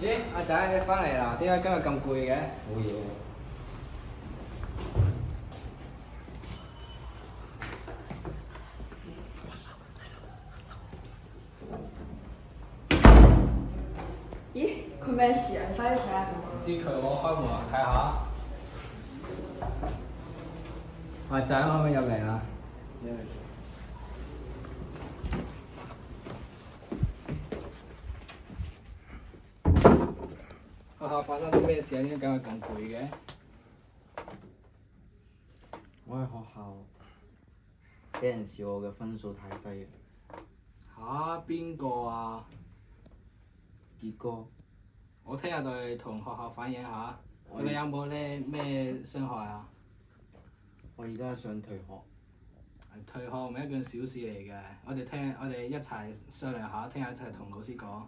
咦，阿仔你翻嚟啦？點解今日咁攰嘅？冇嘢。咦，佢咩事啊？你快啲睇下佢。唔知佢，我開門睇下。阿仔可唔可以入嚟啊？學校發生啲咩事啊？點解今日咁攰嘅？我喺學校俾人笑我嘅分數太低。嚇，邊個啊？傑哥，我聽日就去同學校反映下。你有冇咧咩傷害啊？我而家想退學。退學唔係一件小事嚟嘅，我哋一齊商量下，聽日一齊同老師講。